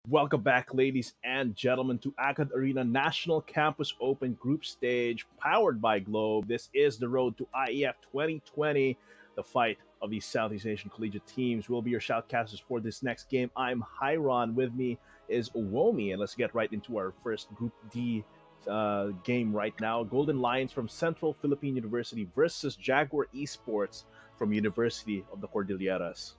Welcome back, ladies and gentlemen, to AcadArena National Campus Open Group Stage, powered by Globe. This is the road to IEF 2020, the fight of these Southeast Asian collegiate teams. We'll be your shoutcasters for this next game. I'm Hyron. With me is Uwomi, and let's get right into our first Group D game right now. Golden Lions from Central Philippine University versus Jaguar Esports from University of the Cordilleras.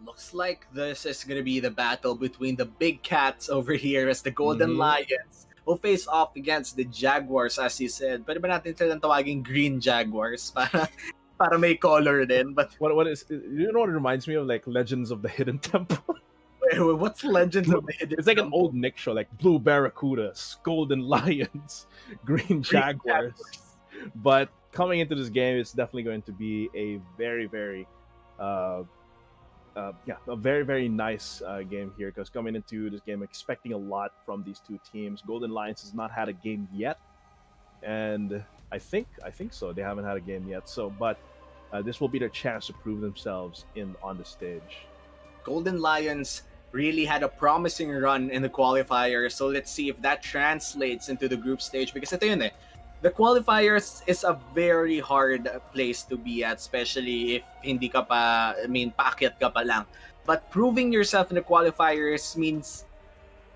Looks like this is going to be the battle between the big cats over here as the Golden Lions will face off against the Jaguars, as you said. Pwede ba natin silang tawaging Green Jaguars para may color din? But what is, you know what it reminds me of? Like Legends of the Hidden Temple. what's Legends of the Hidden It's like an Temple? old Nick show, like Blue Barracudas, Golden Lions, Green Jaguars. But coming into this game, it's definitely going to be a very, very a very nice game here, because coming into this game expecting a lot from these two teams. Golden Lions has not had a game yet, and I think so, they haven't had a game yet. So but this will be their chance to prove themselves on the stage. Golden Lions really had a promising run in the qualifiers, so let's see if that translates into the group stage, because ito yun the qualifiers is a very hard place to be at, especially if hindi ka pa, paakyat ka pa lang. But proving yourself in the qualifiers means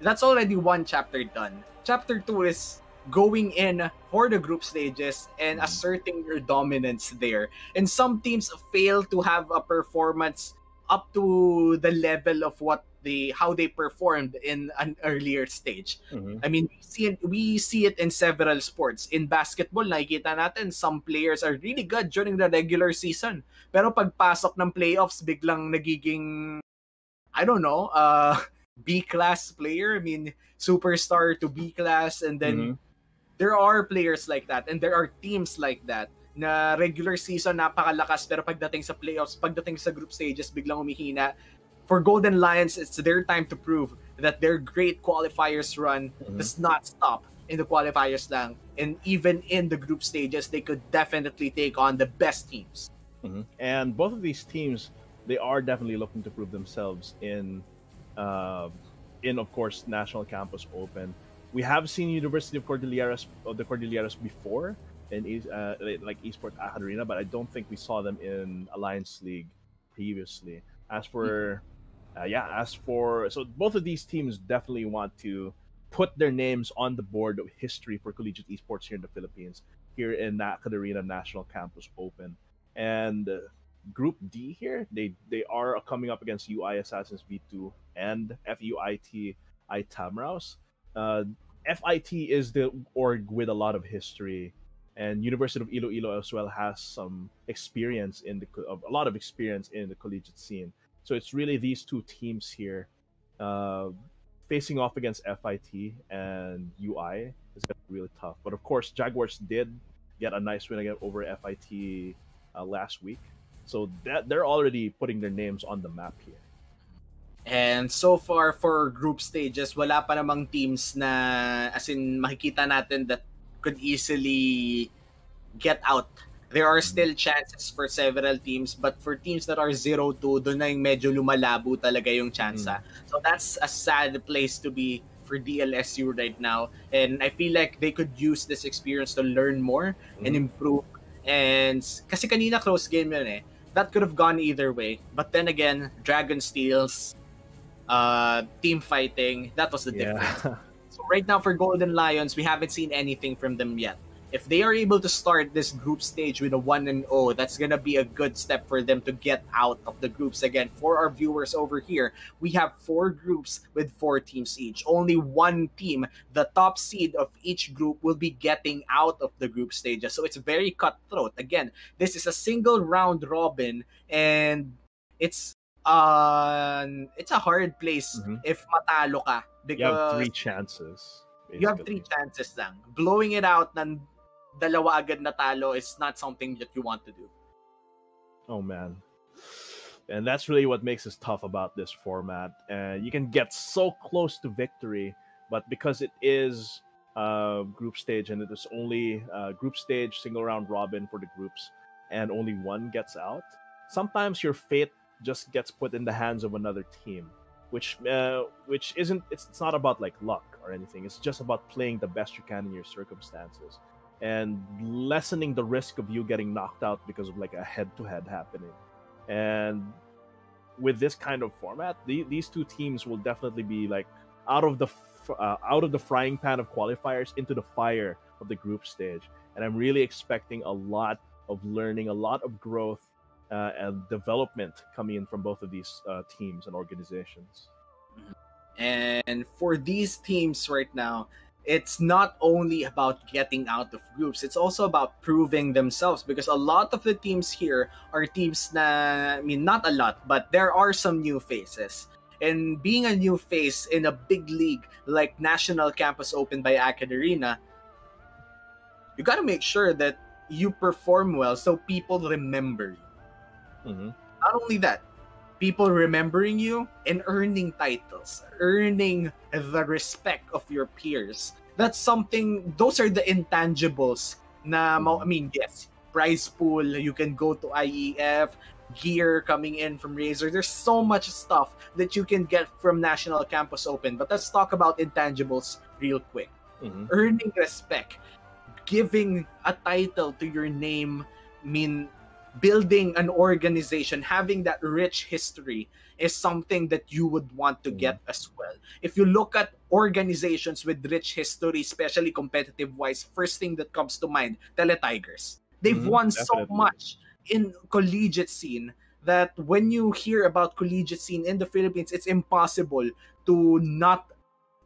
that's already one chapter done. Chapter 2 is going in for the group stages and asserting your dominance there. And some teams fail to have a performance up to the level of how they performed in an earlier stage. I mean, we see it in several sports. In basketball, nakikita natin some players are really good during the regular season. Pero pagpasok ng playoffs, biglang nagiging, I don't know, B-class player. I mean, superstar to B-class. And then there are players like that. And there are teams like that na regular season napakalakas, pero pagdating sa playoffs, pagdating sa group stages, biglang humihina. For Golden Lions, it's their time to prove that their great qualifiers run does not stop in the qualifiers lang. And even in the group stages, they could definitely take on the best teams. And both of these teams, they are definitely looking to prove themselves in of course, National Campus Open. We have seen University of the Cordilleras before in like Esports AcadArena, but I don't think we saw them in Alliance League previously. As for so both of these teams definitely want to put their names on the board of history for collegiate esports here in the Philippines, here in AcadArena National Campus Open. And Group D here, they are coming up against UI Assassins V2 and FUIT Itamraos. FIT is the org with a lot of history, and University of Iloilo as well has some experience a lot of experience in the collegiate scene. So it's really these two teams here facing off against FIT and UI. It's going to be really tough. But of course, Jaguars did get a nice win again over FIT last week. So that they're already putting their names on the map here. And so far for group stages, wala pa namang teams na, as in, makikita natin that could easily get out. There are still chances for several teams, but for teams that are 0-2, doon na yung medyo lumalabo talaga yung tsansa. So that's a sad place to be for DLSU right now. And I feel like they could use this experience to learn more and improve. And kasi kanina close game yun that could have gone either way. But then again, Dragon Steels, team fighting, that was the difference. So right now for Golden Lions, we haven't seen anything from them yet. If they are able to start this group stage with a 1-0, that's going to be a good step for them to get out of the groups again. For our viewers over here, we have 4 groups with 4 teams each. Only one team, the top seed of each group, will be getting out of the group stages. So it's very cutthroat. Again, this is a single round robin, and it's a hard place if matalo ka, because you have 3 chances. Basically. You have 3 chances lang. Blowing it out ng dalawa agad na talo is not something that you want to do. Oh man. And that's really what makes it tough about this format. And you can get so close to victory, but because it is group stage and it is only group stage, single round robin for the groups, and only one gets out, sometimes your fate just gets put in the hands of another team. which isn't it's not about like luck or anything. It's just about playing the best you can in your circumstances and lessening the risk of you getting knocked out because of like a head-to-head happening. And with this kind of format, these two teams will definitely be like out of the out of the frying pan of qualifiers into the fire of the group stage. And I'm really expecting a lot of learning, a lot of growth and development coming in from both of these teams and organizations. And for these teams right now, it's not only about getting out of groups, it's also about proving themselves, because a lot of the teams here are teams na, I mean, not a lot, but there are some new faces. And being a new face in a big league like National Campus Open by AcadArena, you got to make sure that you perform well so people remember you. Mm-hmm. Not only that, people remembering you and earning titles, earning the respect of your peers. That's something, those are the intangibles na, I mean, yes, prize pool, you can go to IEF, gear coming in from Razer. There's so much stuff that you can get from National Campus Open. But let's talk about intangibles real quick. Mm-hmm. Earning respect, giving a title to your name, I mean, building an organization, having that rich history is something that you would want to get as well. If you look at organizations with rich history, especially competitive wise, first thing that comes to mind, Teletigers. They've won Definitely. so much in collegiate scene that when you hear about collegiate scene in the Philippines, it's impossible to not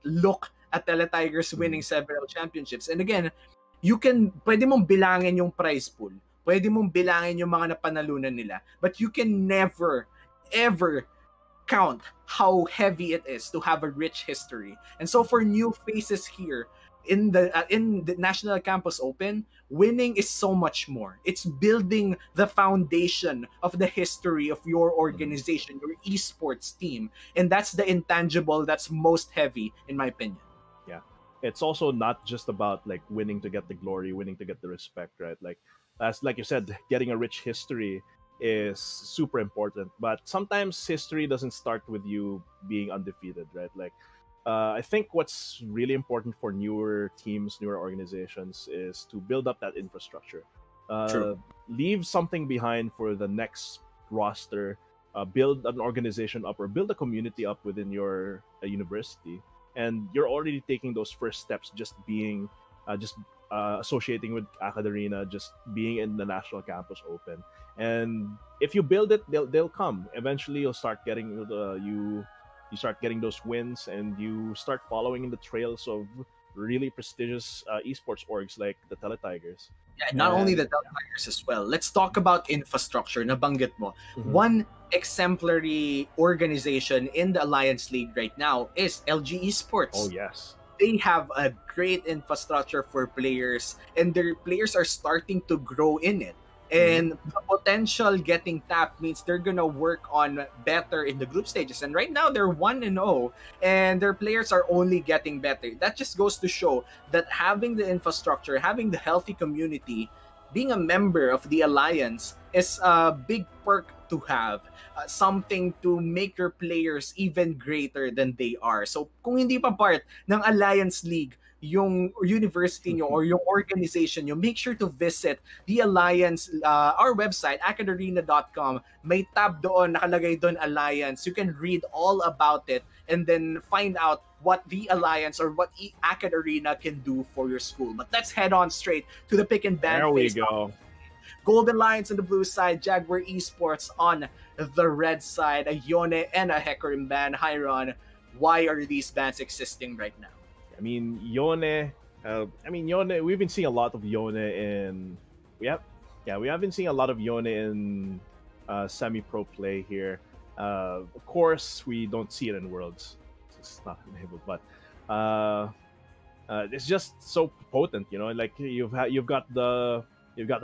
look at Teletigers winning several championships. And again, pwede mong bilangin yung prize pool. Pwede mong bilangin yung mga napanalunan nila. But you can never, ever count how heavy it is to have a rich history. And so for new faces here, in the National Campus Open, winning is so much more. It's building the foundation of the history of your organization, your esports team. And that's the intangible that's most heavy, in my opinion. Yeah. It's also not just about like winning to get the glory, winning to get the respect, right? Like, as like you said, getting a rich history is super important. But sometimes history doesn't start with you being undefeated, right? Like, I think what's really important for newer teams, newer organizations, is to build up that infrastructure. Leave something behind for the next roster. Build an organization up or build a community up within your university. And you're already taking those first steps, just being, associating with AcadArena, just being in the National Campus Open. And if you build it, they'll come. Eventually, you'll start getting you start getting those wins, and you start following in the trails of really prestigious esports orgs like the Teletigers. Yeah, not only the Teletigers as well. Let's talk about infrastructure. Nabanggit mo. One exemplary organization in the Alliance League right now is LG Esports. Oh, yes. They have a great infrastructure for players, and their players are starting to grow in it. And the potential getting tapped means they're gonna work on better in the group stages. And right now they're 1-0, and their players are only getting better. That just goes to show that having the infrastructure, having the healthy community, being a member of the Alliance is a big perk to have. Something to make your players even greater than they are. So kung hindi pa part ng Alliance League yung university nyo or yung organization nyo, make sure to visit the Alliance, our website, AcadArena.com. May tab doon, nakalagay doon Alliance. You can read all about it and then find out what the Alliance or what AcadArena can do for your school. But let's head on straight to the pick and ban phase. There we go. Golden Lions on the blue side, Jaguar Esports on the red side, a Yone and a Hecarim ban. Hyron, why are these bans existing right now? I mean, Yone. Yone. We've been seeing a lot of Yone in. We haven't seen a lot of Yone in semi-pro play here. Of course, we don't see it in Worlds. It's not enabled, but it's just so potent. You know, like you've got the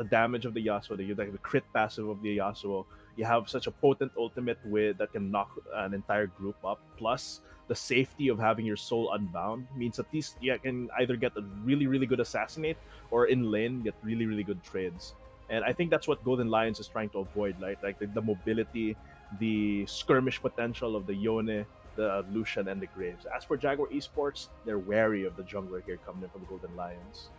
damage of the Yasuo. You've got the crit passive of the Yasuo. You have such a potent ultimate that can knock an entire group up. Plus, the safety of having your soul unbound means at least you can either get a really, really good assassinate or in lane get really, really good trades. And I think that's what Golden Lions is trying to avoid, right? Like the mobility, the skirmish potential of the Yone the Lucian and the Graves. As for Jaguar Esports, they're wary of the jungler here coming in from the Golden Lions.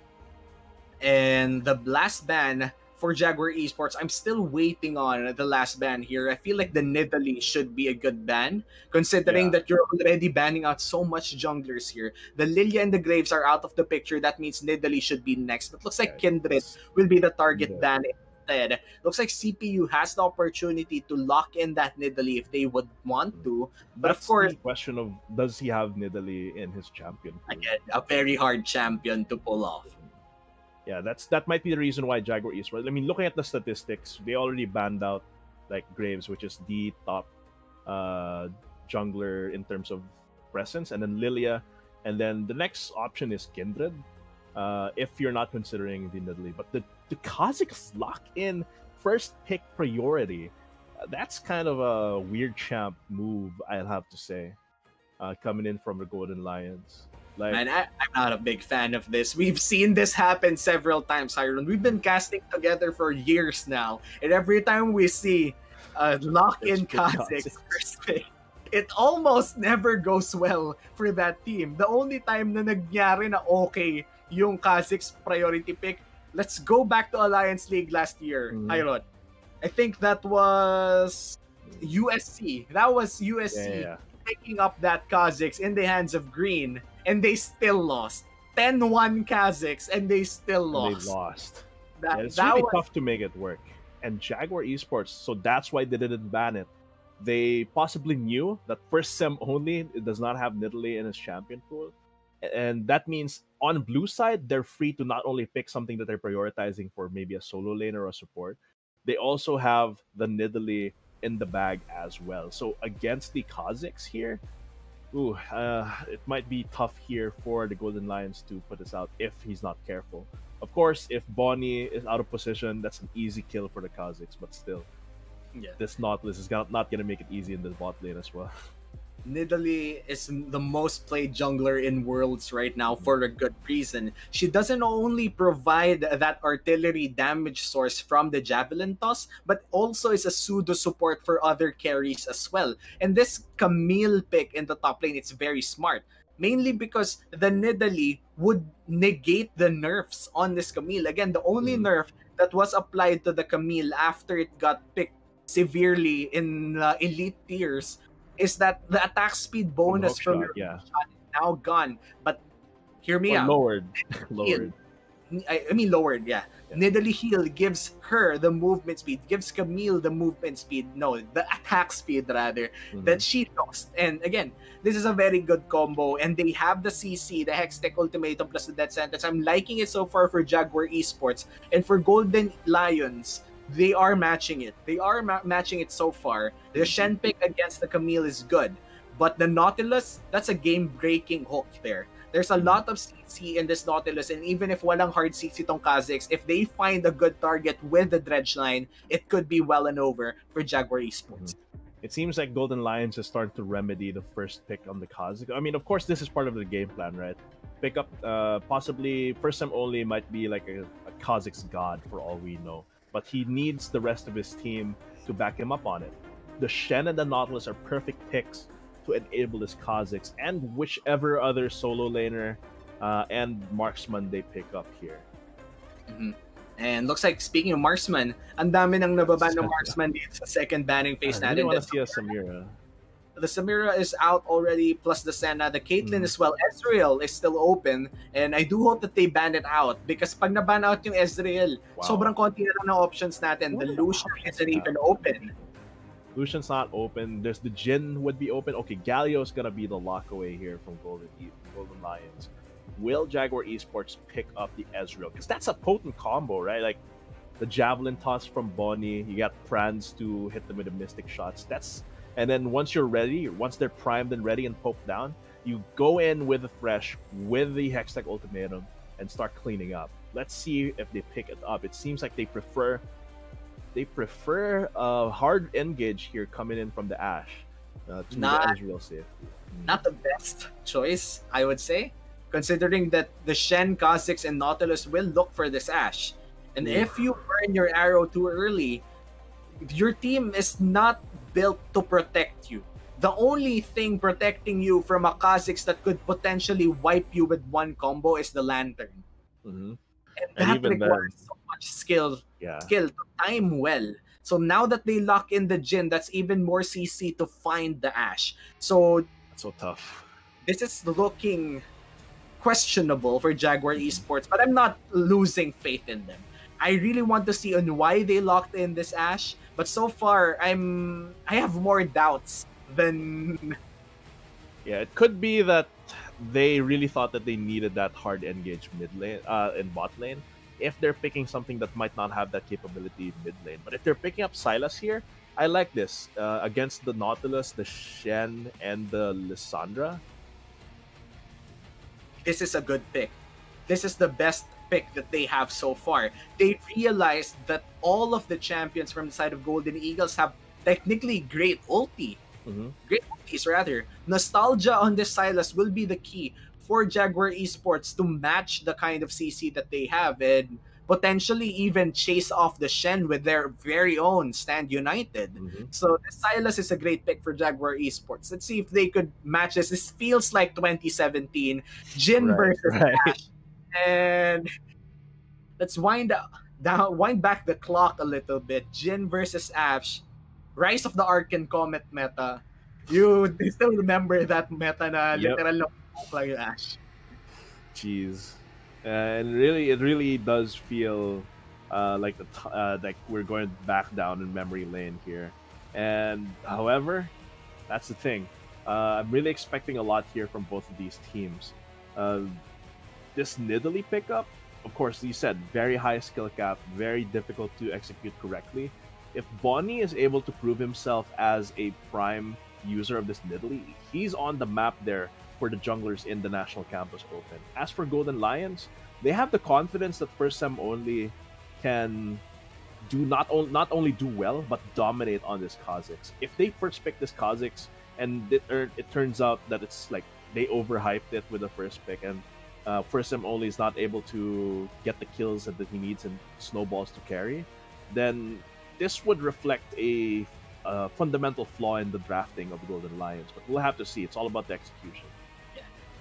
And the last ban for Jaguar Esports, I'm still waiting on the last ban here. I feel like the Nidalee should be a good ban, considering that you're already banning out so much junglers here. The Lilia and the Graves are out of the picture. That means Nidalee should be next. But looks like Kindred will be the target ban instead. Looks like CPU has the opportunity to lock in that Nidalee if they would want to. But That's of course, the question of, does he have Nidalee in his champion pool? Again, a very hard champion to pull off. Yeah, that might be the reason why Jaguar Esports. I mean, looking at the statistics, they already banned out like Graves, which is the top jungler in terms of presence, and then Lilia, and then the next option is Kindred. If you're not considering the Nidalee, but the Kazakhs lock in first pick priority. That's kind of a weird champ move, I'll have to say, coming in from the Golden Lions. Like, Man, I'm not a big fan of this. We've seen this happen several times, Iron. We've been casting together for years now, and every time we see lock-in Kazakhs first pick, it almost never goes well for that team. The only time na nagyari na okay yung Kazakhs priority pick, let's go back to Alliance League last year, Iron. I think that was USC. That was USC picking up that Kazakhs in the hands of Green, and they still lost. 10-1 Kazakhs, and they still lost. They lost. It's really tough to make it work. And Jaguar Esports, so that's why they didn't ban it. They possibly knew that first sem only, it does not have Nidalee in its champion pool. And that means on blue side, they're free to not only pick something that they're prioritizing for maybe a solo lane or a support, they also have the Nidalee in the bag as well. So against the Kazakhs here, it might be tough here for the Golden Lions to put this out if he's not careful. Of course, if Bonnie is out of position, that's an easy kill for the Kazakhs, but still, this Nautilus is not going to make it easy in the bot lane as well. Nidalee is the most played jungler in Worlds right now for a good reason. She doesn't only provide that artillery damage source from the Javelin toss, but also is a pseudo support for other carries as well. And this Camille pick in the top lane, it's very smart. Mainly because the Nidalee would negate the nerfs on this Camille. Again, the only nerf that was applied to the Camille after it got picked severely in elite tiers is that the attack speed bonus from your shot is now gone. But hear me out. Lowered. I mean lowered, Nidalee heal gives her the movement speed, gives Camille the movement speed, no, the attack speed rather, that she lost. And again, this is a very good combo, and they have the CC, the Hextech Ultimatum plus the Death Sentence. I'm liking it so far for Jaguar Esports. And for Golden Lions, they are matching it. They are matching it so far. The Shen pick against the Camille is good. But the Nautilus, that's a game-breaking hook there. There's a lot of CC in this Nautilus, and even if walang hard CC tong Kazakhs, if they find a good target with the dredge line, it could be well and over for Jaguar Esports. It seems like Golden Lions is starting to remedy the first pick on the Kazakh. I mean, of course, this is part of the game plan, right? Pick up, possibly, first time only might be like a Kazakh's god for all we know. But he needs the rest of his team to back him up on it. The Shen and the Nautilus are perfect picks to enable this Kazakhs and whichever other solo laner and marksman they pick up here. And looks like, speaking of marksman, ang dami nang nababan ng marksman dito sa second banning phase natin. I really want to see a Samira. The Samira is out already, plus the Senna. The Caitlyn as well. Ezreal is still open, and I do hope that they ban it out, because pag naban out yung Ezreal, sobrang konti na lang ng options natin. The Lucian isn't even open. Lucian's not open. There's the Jhin would be open. Okay, Galio's gonna be the lock away here from Golden Lions. Will Jaguar Esports pick up the Ezreal? Because that's a potent combo, right? Like the Javelin toss from Bonnie, you got Franz to hit them with the Mystic shots. And then once you're ready, once they're primed and ready and poked down, you go in with the Thresh, with the Hextech Ultimatum, and start cleaning up. Let's see if they pick it up. It seems like they prefer a hard engage here coming in from the Ashe to the Ezreal safety. Not the best choice, I would say, considering that the Shen, Kha'Zix, and Nautilus will look for this Ashe. And if you burn your arrow too early, your team is not built to protect you. the only thing protecting you from a Kha'Zix that could potentially wipe you with one combo is the Lantern. Mm-hmm. And And that even then, requires so much yeah, skill to time well. So now that they lock in the Jin, that's even more CC to find the Ashe. So that's so tough. this is looking questionable for Jaguar Mhm. Esports, but I'm not losing faith in them. I really want to see on why they locked in this Ashe, but so far I have more doubts than Yeah, it could be that they really thought that they needed that hard engage mid lane, in bot lane. If they're picking something that might not have that capability in mid lane, but if they're picking up Silas here, I like this against the Nautilus, the Shen, and the Lissandra. this is a good pick. This is the best pick that they have so far. They realized that all of the champions from the side of Golden Eagles have technically great ulti. Mm-hmm. Great ultis, rather. Nostalgia on this Silas will be the key for Jaguar Esports to match the kind of CC that they have and potentially even chase off the Shen with their very own Stand United. Mm-hmm. So the Silas is a great pick for Jaguar Esports. Let's see if they could match this. This feels like 2017 Jin Right, versus right. Ash. And let's wind back the clock a little bit. Jin versus Ash. Rise of the Ark and Comet meta. You still remember that meta na Yep. literal na lang yung Ash. Jeez. And really, it really does feel like we're going back down in memory lane here. And however, that's the thing. I'm really expecting a lot here from both of these teams. Uh, this Nidalee pickup, of course, you said very high skill cap, very difficult to execute correctly. If Bonnie is able to prove himself as a prime user of this Nidalee, he's on the map there for the junglers in the National Campus Open. As for Golden Lions, they have the confidence that first sem only can do not only do well but dominate on this Kha'Zix. If they first pick this Kha'Zix and it turns out that it's like they overhyped it with the first pick and first sem only is not able to get the kills that he needs and snowballs to carry, then this would reflect a fundamental flaw in the drafting of the Golden Lions. But we'll have to see. It's all about the execution.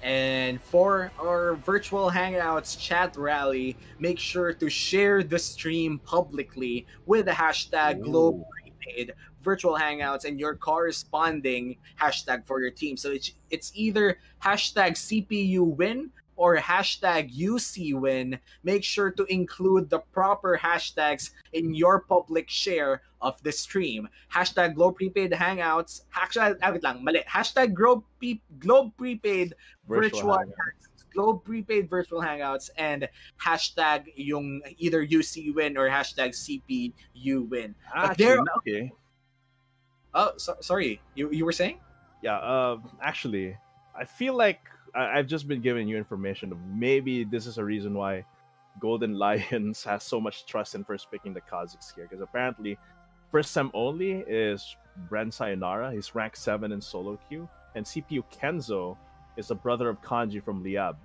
And for our virtual hangouts chat rally, make sure to share the stream publicly with the hashtag Globe Prepaid virtual hangouts and your corresponding hashtag for your team. So it's either hashtag CPU win or hashtag UC win. Make sure to include the proper hashtags in your public share of the stream. Hashtag Globe Prepaid Hangouts. Hashtag Globe Prepaid Virtual Hangouts. Globe Prepaid Virtual Hangouts and hashtag yung either UC win or hashtag CPU win. Okay. Oh, sorry. You were saying? Yeah. Actually, I feel like I've just been giving you information of maybe this is a reason why Golden Lions has so much trust in first picking the Kha'Zix here, because apparently first sem only is Bren Sayonara. He's ranked 7 in solo queue, and CPU Kenzo is the brother of Kanji from Liab.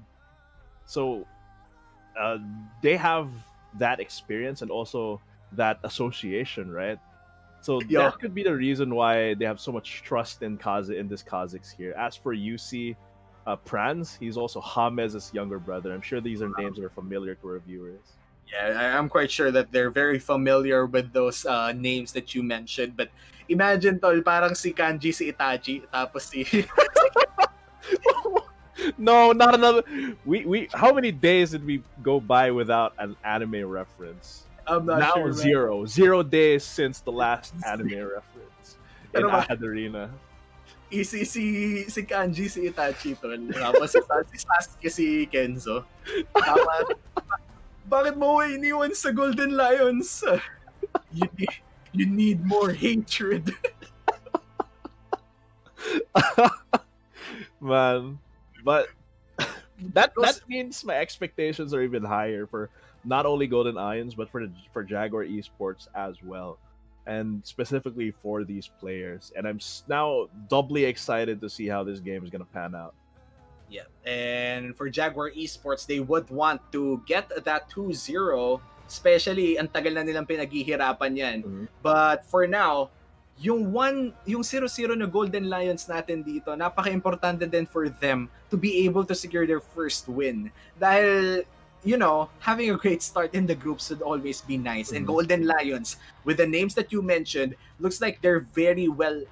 So they have that experience and also that association, right? So that could be the reason why they have so much trust in this Kha'Zix here. As for UC, Prans, he's also Hamez's younger brother. I'm sure these are names that are familiar to our viewers. Yeah, I'm quite sure that they're very familiar with those names that you mentioned. But imagine, tol, parang si Kanji, si Itachi, tapos si... No, not another. We how many days did we go by without an anime reference? I'm not now sure, zero. 0 days since the last anime reference in AcadArena. Si Kanji, si Itachi, tol. Tapos si Sasuke, si Kenzo. Tapos, bakit mo iniwan sa Golden Lions? You need more hatred. Man, but that means my expectations are even higher for not only Golden Lions but for Jaguar Esports as well, and specifically for these players. And I'm now doubly excited to see how this game is gonna pan out. Yeah, and for Jaguar Esports, they would want to get that 2-0, especially ang tagal na nilang pinaghihirapan yan. Mm-hmm. But for now, yung 0-0 na Golden Lions natin dito, napaka-importante din for them to be able to secure their first win. Dahil, having a great start in the groups would always be nice. And Golden Lions, with the names that you mentioned, looks like they're very well,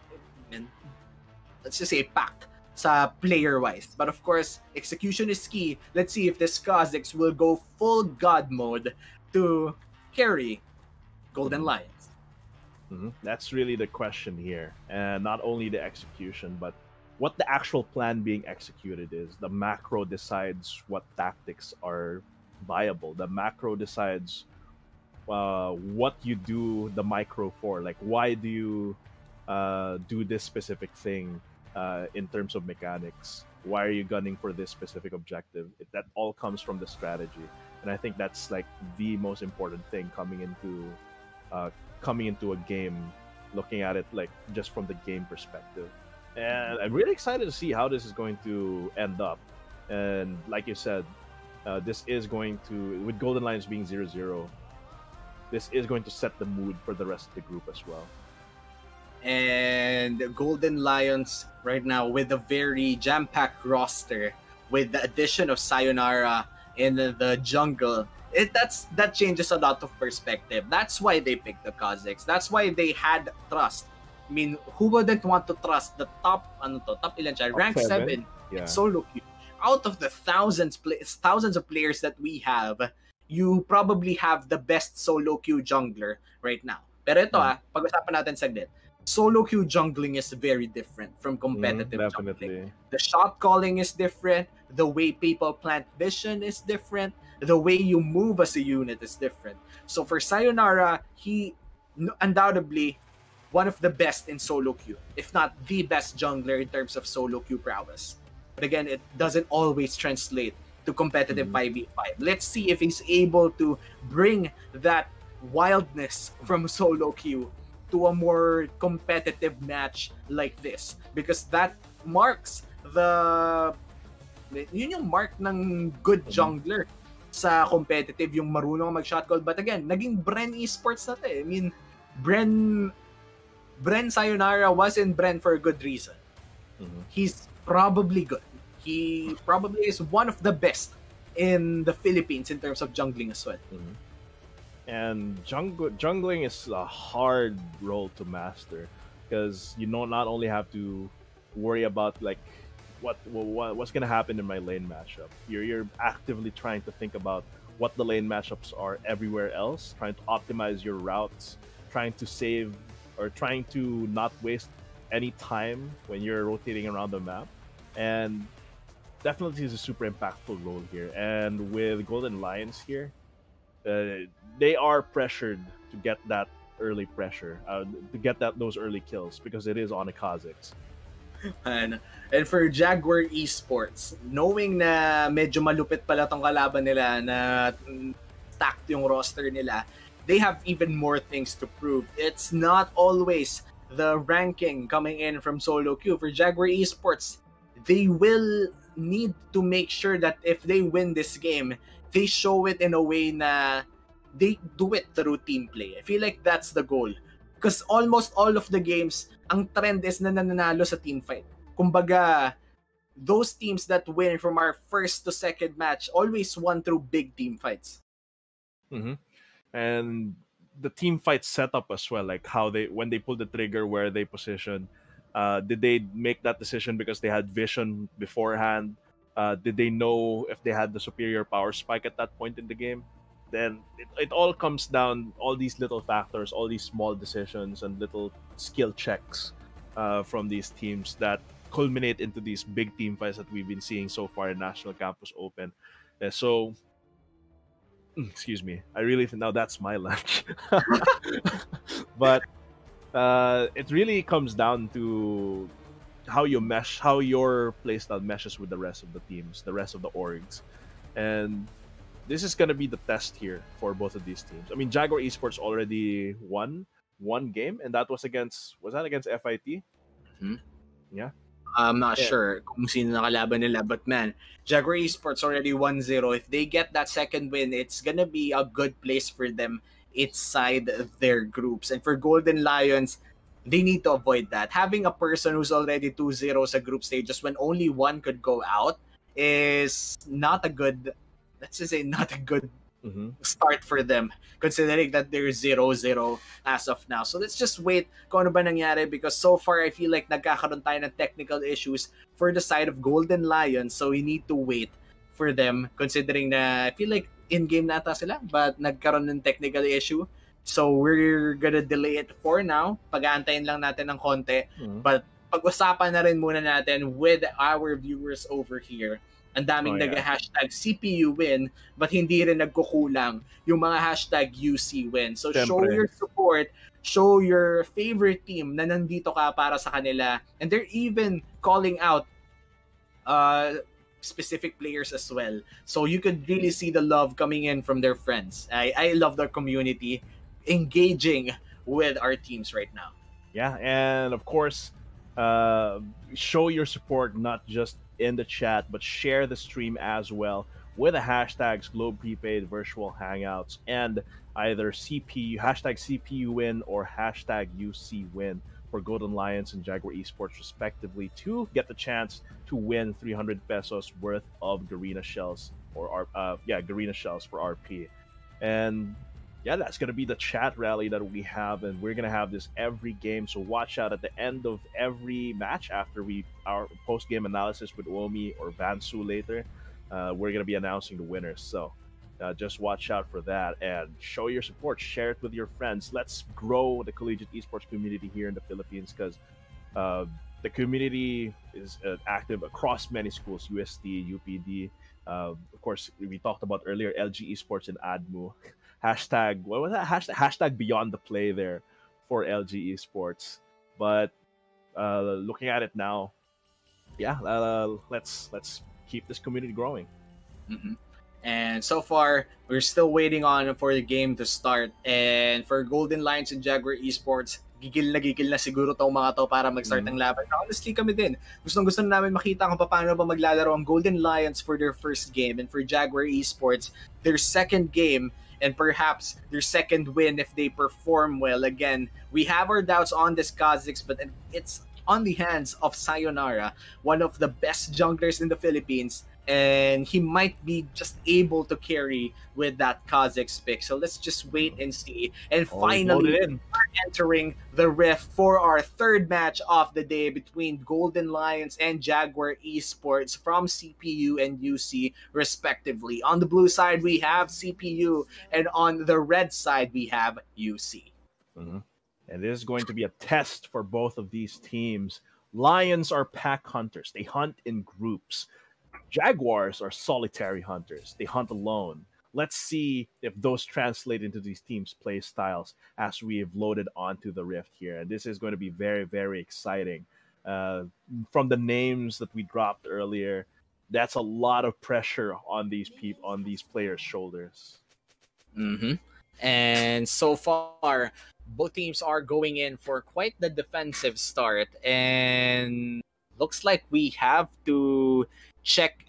let's just say, packed sa player-wise. But of course, execution is key. Let's see if the Kazakhs will go full God mode to carry Golden Lions. That's really the question here. And not only the execution, but what the actual plan being executed is. The macro decides what tactics are viable. The macro decides what you do the micro for. Like, why do you do this specific thing in terms of mechanics? Why are you gunning for this specific objective? That all comes from the strategy. And I think that's like the most important thing coming into a game, looking at it like just from the game perspective. And I'm really excited to see how this is going to end up. And like you said, this is going to, with Golden Lions being 0-0, this is going to set the mood for the rest of the group as well. And Golden Lions right now with a very jam-packed roster, with the addition of Sayonara in the jungle, that changes a lot of perspective. That's why they picked the Kazakhs. That's why they had trust. I mean, who wouldn't want to trust the top ilan siya? Rank 7 Yeah. solo queue. Out of the thousands of players that we have, you probably have the best solo queue jungler right now. Pero ito pag-usapan natin saglit. Solo queue jungling is very different from competitive jungling. The shot calling is different. The way people plant vision is different. The way you move as a unit is different. So for Sayonara, he undoubtedly one of the best in solo queue, if not the best jungler in terms of solo queue prowess. But again, it doesn't always translate to competitive 5v5. Let's see if he's able to bring that wildness from solo queue to a more competitive match like this, because that marks yun yung mark ng good jungler sa competitive, yung marunong mag-shot call. But again, naging Bren esports na to eh. I mean, Bren Sayonara was in Bren for a good reason. He's probably good. He probably is one of the best in the Philippines in terms of jungling as well. And jungling is a hard role to master, because you not only have to worry about like what's gonna happen in my lane matchup. You're actively trying to think about what the lane matchups are everywhere else, trying to optimize your routes, trying to save or trying to not waste any time when you're rotating around the map. And definitely is a super impactful role here. And with Golden Lions here, they are pressured to get that early pressure, to get those early kills, because it is on the Kazakhs. And for Jaguar Esports, knowing na medyo malupit pala tong kalaban nila, na stacked yung roster nila, they have even more things to prove. It's not always the ranking coming in from solo queue. For Jaguar Esports, they will need to make sure that if they win this game, they show it in a way na they do it through team play. I feel like that's the goal. Because almost all of the games, ang trend is na nananalo sa team fight. Kumbaga, those teams that win from our first to second match always won through big team fights. And the team fight setup as well, like how when they pull the trigger, where they position. Did they make that decision because they had vision beforehand? Did they know if they had the superior power spike at that point in the game? Then it all comes down, all these little factors, all these small decisions and little skill checks from these teams that culminate into these big team fights that we've been seeing so far in National Campus Open. So, excuse me, I really think now that's my lunch. But it really comes down to how you mesh, how your playstyle meshes with the rest of the teams, the rest of the orgs. And this is going to be the test here for both of these teams. I mean, Jaguar Esports already won one game, and that was against FIT? Yeah. I'm not sure kung sino nakalaban nila, but man, Jaguar Esports already 1-0. If they get that second win, it's gonna be a good place for them inside their groups. And for Golden Lions, They need to avoid that. Having a person who's already 2-0 sa group stages when only one could go out is not a good, let's just say, not a good Mm-hmm. start for them, considering that they're 0-0 as of now. So let's just wait kung ano ba nangyari, because so far I feel like nagkakaroon tayo ng technical issues for the side of Golden Lions, so we need to wait for them, considering na I feel like in-game na ata sila but nagkaroon ng technical issue. So we're gonna delay it for now. Pag-aantayin lang natin ng konti. Mm-hmm. But pag-usapan na rin muna natin with our viewers over here. Ang daming nag-hashtag CPU win, but hindi rin nagkukulang yung mga hashtag UC win. So show your support, show your favorite team na nandito ka para sa kanila. And they're even calling out specific players as well. So you could really see the love coming in from their friends. I love their community engaging with our teams right now. Yeah, and of course, show your support not just in the chat, but share the stream as well with the hashtags Globe Prepaid Virtual Hangouts and either hashtag CPU win or hashtag UC win for Golden Lions and Jaguar Esports respectively to get the chance to win 300 pesos worth of Garena shells or Garena shells for RP. And yeah, that's going to be the chat rally that we have, and we're going to have this every game. So watch out at the end of every match after our post-game analysis with Uomi or Vansu later. We're going to be announcing the winners. So just watch out for that and show your support. Share it with your friends. Let's grow the collegiate esports community here in the Philippines, because the community is active across many schools, UST, UPD. Of course, we talked about earlier LG Esports and ADMU. Hashtag, what was that? Hashtag beyond the play there for LG Esports. But looking at it now, let's keep this community growing. Mm-hmm. And so far, we're still waiting on for the game to start. And for Golden Lions and Jaguar Esports, gigil na siguro tong mga to para mag-start ng laban. Honestly, kami din. Gusto na namin makita kung paano ba maglalaro ang Golden Lions for their first game, and for Jaguar Esports, their second game, and perhaps their second win if they perform well. Again, we have our doubts on this Kazakhs, but it's on the hands of Sayonara, one of the best junglers in the Philippines, and he might be just able to carry with that Kazakhs pick. So let's just wait and see. And finally, we're entering the rift for our third match of the day between Golden Lions and Jaguar Esports from CPU and UC respectively. On the blue side, we have CPU, and on the red side, we have UC. Mm-hmm. And this is going to be a test for both of these teams. Lions are pack hunters. They hunt in groups. Jaguars are solitary hunters. They hunt alone. Let's see if those translate into these teams' play styles as we have loaded onto the Rift here. And this is going to be very, very exciting. From the names that we dropped earlier, that's a lot of pressure on these players' shoulders. Mm-hmm. And so far, both teams are going in for quite the defensive start. And looks like we have to check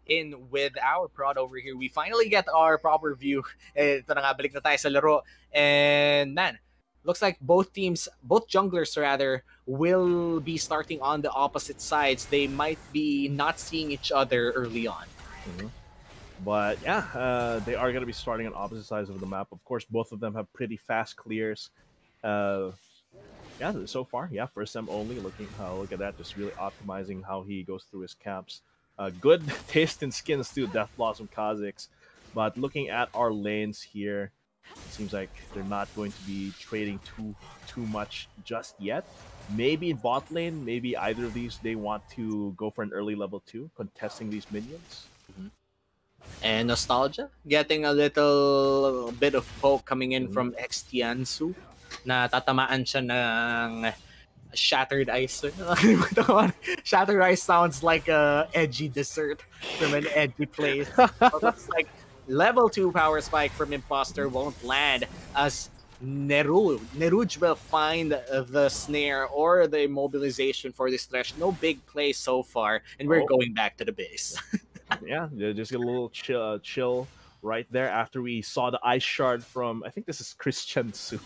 in with our prod over here. We finally get our proper view. Ito na nga, balik na tayo sa laro. And man, looks like both junglers rather, will be starting on the opposite sides. They might be not seeing each other early on. Mm-hmm. But yeah, they are going to be starting on opposite sides of the map. Of course, both of them have pretty fast clears. Yeah, so far, first sem only. Look at that, just really optimizing how he goes through his camps. Good taste in skins too, Death Blossom Kazakhs. But looking at our lanes here, it seems like they're not going to be trading too much just yet. Maybe in bot lane, maybe either of these, they want to go for an early level 2, contesting these minions. Mm-hmm. And Nostalgia, getting a little bit of poke coming in from Xtiansu, na tatamaan siya ng Shattered Ice. Shattered Ice sounds like a edgy dessert from an edgy place. But looks like level 2 power spike from Imposter won't land, as Neruj will find the snare or the immobilization for this Thresh. No big play so far, and we're going back to the base. Yeah, just get a little chill right there after we saw the ice shard from, I think this is Christian Su.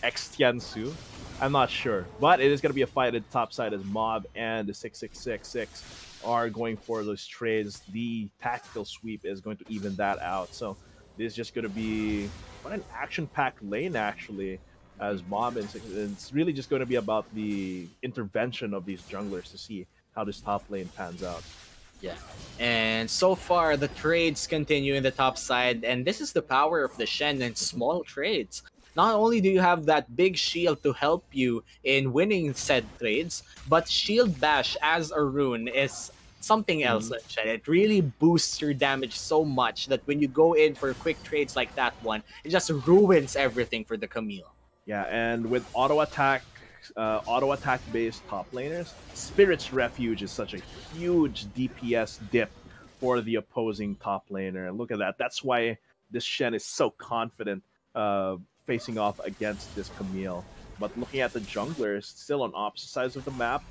X Tiansu. I'm not sure, but it is going to be a fight at the top side as Mob and the 6666 are going for those trades. The tactical sweep is going to even that out. So this is just going to be quite an action-packed lane, actually, as Mob and it's really just going to be about the intervention of these junglers to see how this top lane pans out. Yeah. And so far, the trades continue in the top side, and this is the power of the Shen and small trades. Not only do you have that big shield to help you in winning said trades, but Shield Bash as a rune is something else. Shen. It really boosts your damage so much that when you go in for quick trades like that one, it just ruins everything for the Camille. Yeah, and with auto attack based top laners, Spirit's Refuge is such a huge DPS dip for the opposing top laner. Look at that. That's why this Shen is so confident facing off against this Camille. But looking at the junglers, still on opposite sides of the map,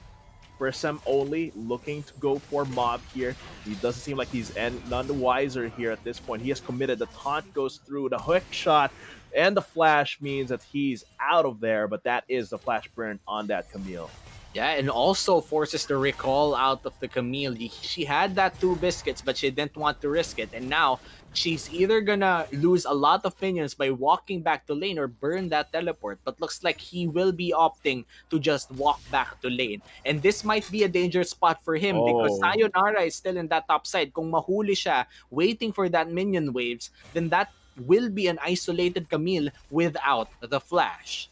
for SM only looking to go for Mob here. He doesn't seem like he's none the wiser here at this point. He has committed. The taunt goes through, the hook shot, and the flash means that he's out of there, but that is the flash burn on that Camille. Yeah, and also forces the recall out of the Camille. She had that 2 biscuits, but she didn't want to risk it. And now, she's either gonna lose a lot of minions by walking back to lane or burn that teleport. But looks like he will be opting to just walk back to lane. And this might be a dangerous spot for him because Sayonara is still in that top side. Kung mahuli siya, waiting for that minion waves, then that will be an isolated Camille without the flash.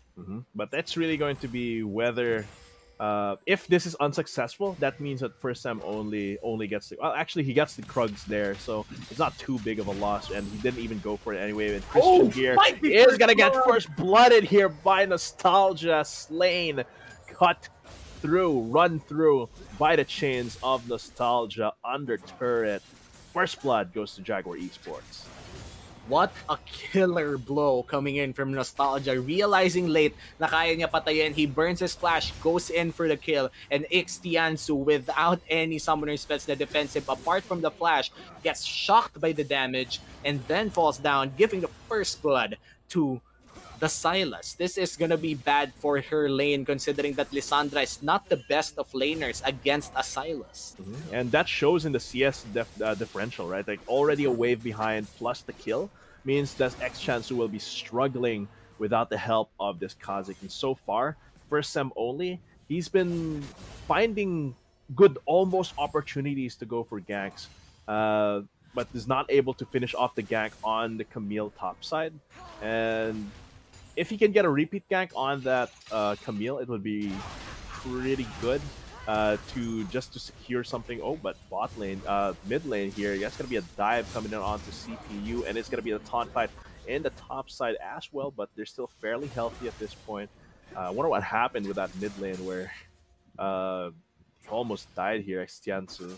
But that's really going to be whether... if this is unsuccessful, that means that first Sam only gets the... Well, actually, he gets the Krugs there, so it's not too big of a loss, and he didn't even go for it anyway. And Christian here is going to get first blooded here by Nostalgia, slain, cut through, run through by the chains of Nostalgia under turret. First blood goes to Jaguar Esports. What a killer blow coming in from Nostalgia. Realizing late na kaya niya patayin, he burns his flash, goes in for the kill, and Ixtiansu, without any summoner spells na defensive, apart from the flash, gets shocked by the damage, and then falls down, giving the first blood to the Sylas. This is gonna be bad for her lane, considering that Lissandra is not the best of laners against a Sylas. And that shows in the CS differential, right? Like already a wave behind plus the kill means that X-Chansu will be struggling without the help of this Kha'Zix. And so far, first Sem only, he's been finding good almost opportunities to go for ganks, but is not able to finish off the gank on the Camille top side. And if he can get a repeat gank on that Camille, it would be pretty good to secure something. Oh, but bot lane, mid lane here, that's gonna be a dive coming in onto CPU, and it's gonna be a taunt fight in the top side as well. But they're still fairly healthy at this point. I wonder what happened with that mid lane where he almost died here, Xiansu.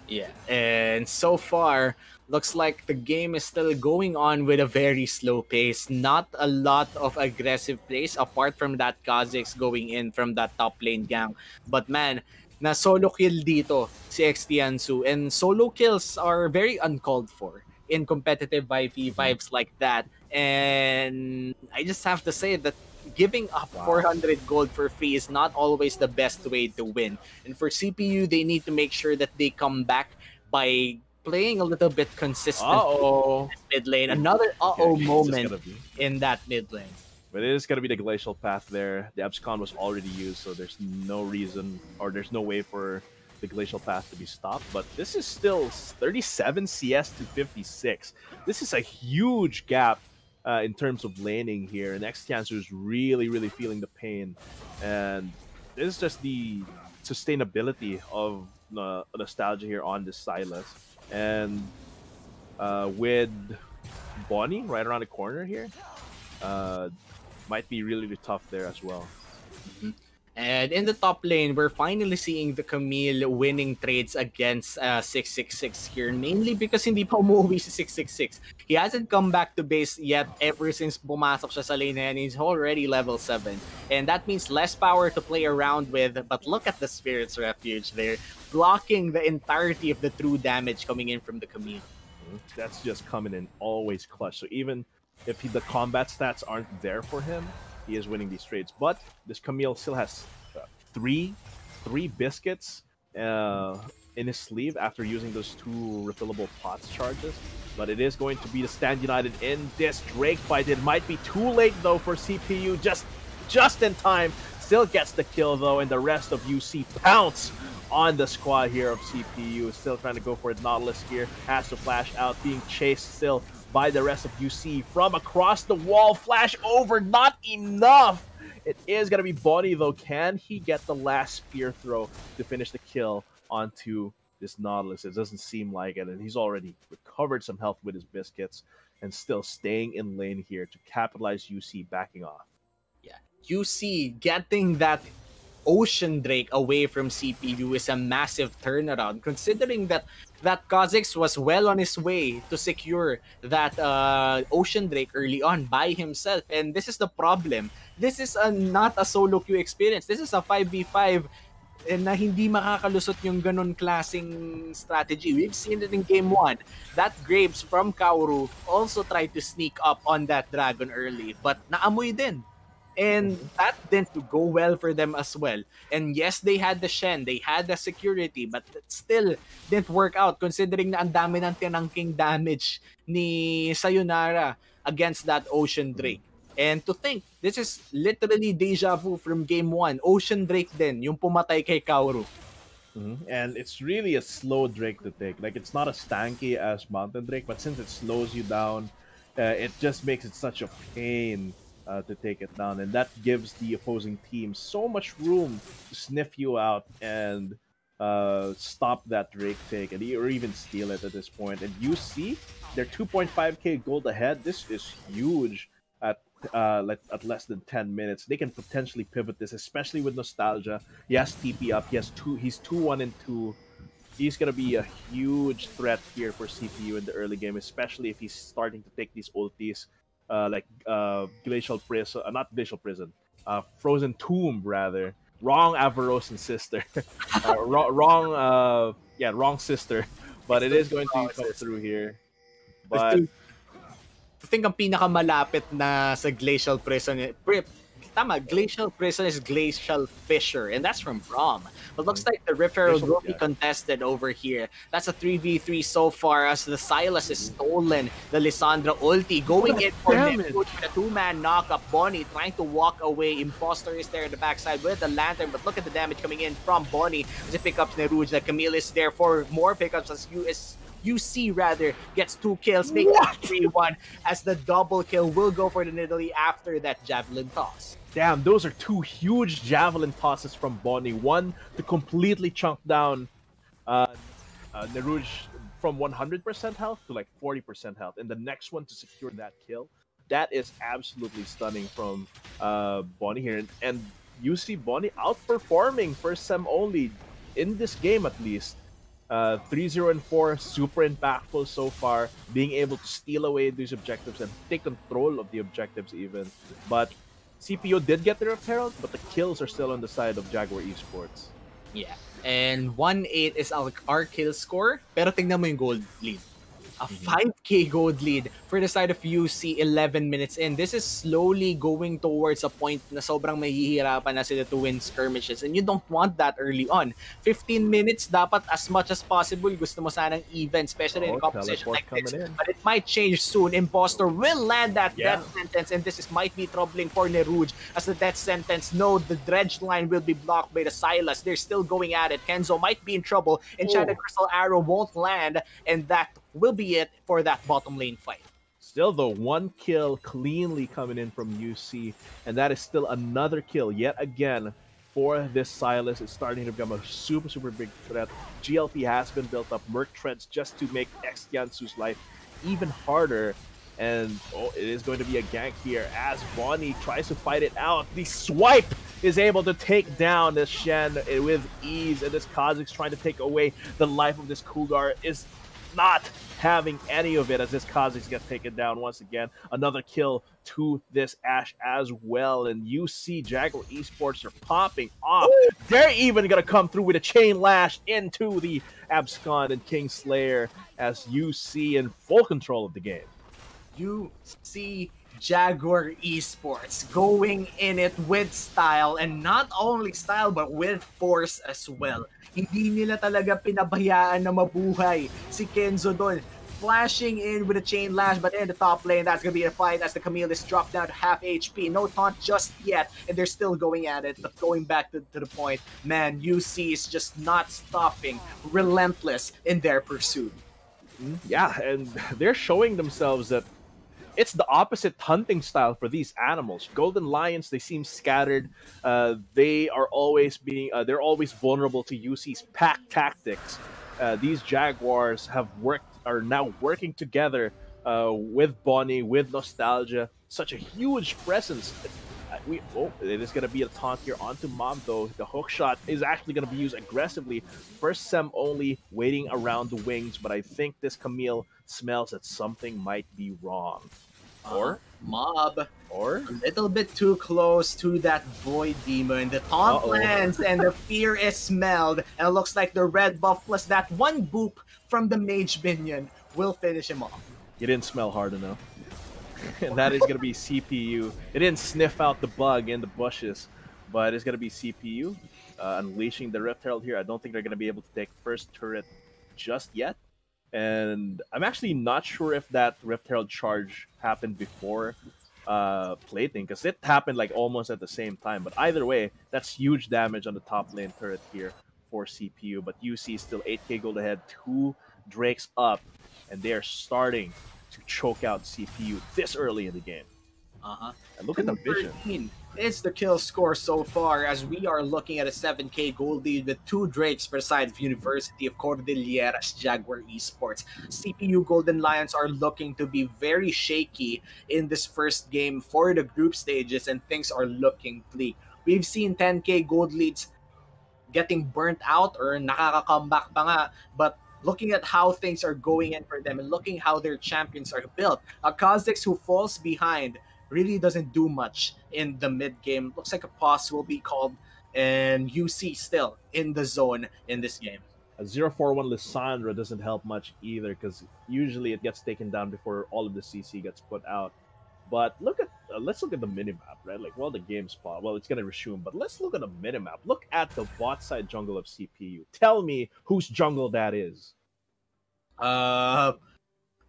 Yeah, and so far, looks like the game is still going on with a very slow pace. Not a lot of aggressive plays apart from that Kha'Zix going in from that top lane gang. But man, na solo kill dito si Xtiansu, and solo kills are very uncalled for in competitive 5v5s like that. And I just have to say that giving up 400 gold for free is not always the best way to win. And for CPU, they need to make sure that they come back by playing a little bit consistent in mid lane. Another moment in that mid lane. But it is going to be the Glacial Path there. The Abscon was already used, so there's no reason, or there's no way for the Glacial Path to be stopped. But this is still 37 CS to 56. This is a huge gap in terms of laning here, and Xtiansu is really feeling the pain, and this is just the sustainability of Nostalgia here on this Sylas. And with Bonnie right around the corner here, might be really tough there as well. And in the top lane, we're finally seeing the Camille winning trades against 666 here, mainly because hindi pa umuwi si 666. He hasn't come back to base yet ever since pumasok siya sa lane, and he's already level 7. And that means less power to play around with, but look at the Spirit's Refuge there, blocking the entirety of the true damage coming in from the Camille. That's just coming in always clutch. So even if the combat stats aren't there for him, he is winning these trades. But this Camille still has three biscuits in his sleeve after using those 2 refillable pots charges. But it is going to be the Stand United in this Drake fight. It might be too late though for CPU. Just in time. Still gets the kill though, and the rest of UC pounce on the squad here of CPU. Still trying to go for it. Nautilus here has to flash out, being chased still by the rest of UC from across the wall. Flash over, not enough. It is going to be Bonnie though. Can he get the last spear throw to finish the kill onto this Nautilus? It doesn't seem like it, and he's already recovered some health with his biscuits and still staying in lane here to capitalize UC backing off. Yeah, UC getting that Ocean Drake away from CPU is a massive turnaround, considering that Kha'Zix was well on his way to secure that Ocean Drake early on by himself. And this is the problem. This is not a solo queue experience. This is a 5v5 na hindi makakalusot yung ganon klaseng strategy. We've seen it in game 1. That Graves from Kaoru also tried to sneak up on that dragon early, but naamoy din. And that didn't go well for them as well. And yes, they had the Shen, they had the security, but it still didn't work out considering na ang dami ng tinangking damage ni Sayonara against that Ocean Drake. And to think, this is literally deja vu from game 1. Ocean Drake din, yung pumatay kay Kaoru. And it's really a slow Drake to take. Like, it's not as tanky as Mountain Drake, but since it slows you down, it just makes it such a pain to take it down. And that gives the opposing team so much room to sniff you out and stop that Drake take, and or even steal it at this point. And you see, they're 2.5k gold ahead. This is huge at less than 10 minutes. They can potentially pivot this, especially with Nostalgia. He has TP up. He's 2-1 and 2. He's gonna be a huge threat here for CPU in the early game, especially if he's starting to take these ultis like Glacial Prison, not Glacial Prison, Frozen Tomb rather. Wrong Avarosan sister, wrong sister, but it is going to come through here. But I think ang pinakamalapit na sa Glacial Prison, Glacial Prison is Glacial Fissure, and that's from Braum. But looks like the referral will be contested over here. That's a 3v3 so far as the Silas is stolen. The Lissandra ulti going in for Neruj with a 2-man knockup. Bonnie trying to walk away. Imposter is there in the backside with the lantern, but look at the damage coming in from Bonnie as it picks up Neruj. The Camille is there for more pickups as UC rather gets 2 kills, making it 3-1 as the double kill will go for the Nidalee after that javelin toss. Damn, those are 2 huge javelin tosses from Bonnie. One to completely chunk down Neruj from 100% health to like 40% health, and the next one to secure that kill. That is absolutely stunning from Bonnie here. And you see Bonnie outperforming first sem only in this game at least. 3-0 and 4, super impactful so far, being able to steal away these objectives and take control of the objectives even. But CPU did get their apparel, but the kills are still on the side of Jaguar Esports. Yeah, and 1-8 is our kill score, pero tingnan mo yung gold lead. A 5k gold lead for the side of UC 11 minutes in. This is slowly going towards a point na sobrang mahihirapan na sila to win skirmishes, and you don't want that early on. 15 minutes dapat as much as possible. Gusto mo sanang even, especially in a competition like this. But it might change soon. Imposter will land that death sentence, and this might be troubling for Neruj as the death sentence. No, the dredge line will be blocked by the Silas. They're still going at it. Kenzo might be in trouble. Enchanted Crystal Arrow won't land, and that will be it for that bottom lane fight. Still though, 1 kill cleanly coming in from UC, and that is still another kill yet again for this Silas. It's starting to become a super big threat. GLP has been built up, Merc Treads just to make X-Yansu's life even harder. And it is going to be a gank here as Bonnie tries to fight it out. The swipe is able to take down this Shen with ease, and this Kha'Zix trying to take away the life of this Cougar is not having any of it as this Kha'Zix gets taken down once again. Another kill to this Ashe as well, and you see Jaguar Esports are popping off. They're even gonna come through with a chain lash into the Abscond and Kingslayer as you see in full control of the game. You see Jaguar Esports going in it with style, and not only style but with force as well. Hindi nila talaga pinabayaan na mabuhay si Kenzo doon. Flashing in with a chain lash, but in the top lane, that's going to be a fight as the Camille is dropped down to half HP. No taunt just yet, and they're still going at it. But going back to the point, man, UC is just not stopping, relentless in their pursuit. Yeah, and they're showing themselves that it's the opposite hunting style for these animals. Golden lions, they seem scattered. They are always they're always vulnerable to UC's pack tactics. These Jaguars are now working together with Bonnie, with Nostalgia. Such a huge presence. It is going to be a taunt here onto Mom, though. The hook shot is actually going to be used aggressively. First Sem only, waiting around the wings, but I think this Camille smells that something might be wrong. Or Mob, or a little bit too close to that Void Demon. The taunt lands and the fear is smelled, and it looks like the red buff plus that one boop from the Mage Minion will finish him off. You didn't smell hard enough. And that is going to be CPU. It didn't sniff out the bug in the bushes, but it's going to be CPU unleashing the Rift Herald here. I don't think they're going to be able to take first turret just yet. And I'm actually not sure if that Rift Herald charge happened before plating, because it happened like almost at the same time. But either way, that's huge damage on the top lane turret here for CPU. But UC is still 8k gold ahead, 2 Drakes up, and they are starting to choke out CPU this early in the game. And look at the vision. It's the kill score so far, as we are looking at a 7k gold lead with 2 Drakes for the side of University of Cordilleras Jaguar Esports. CPU Golden Lions are looking to be very shaky in this first game for the group stages, and things are looking bleak. We've seen 10k gold leads getting burnt out or nakaka-comeback pa nga, but looking at how things are going in for them and looking how their champions are built, a Kha'Zix who falls behind really doesn't do much in the mid game. Looks like a pause will be called, and UC still in the zone in this game. A 041 Lissandra doesn't help much either, because usually it gets taken down before all of the CC gets put out. But let's look at the minimap, right? Like, well, the game spot, well, it's gonna resume, but let's look at the minimap. Look at the bot side jungle of CPU. Tell me whose jungle that is.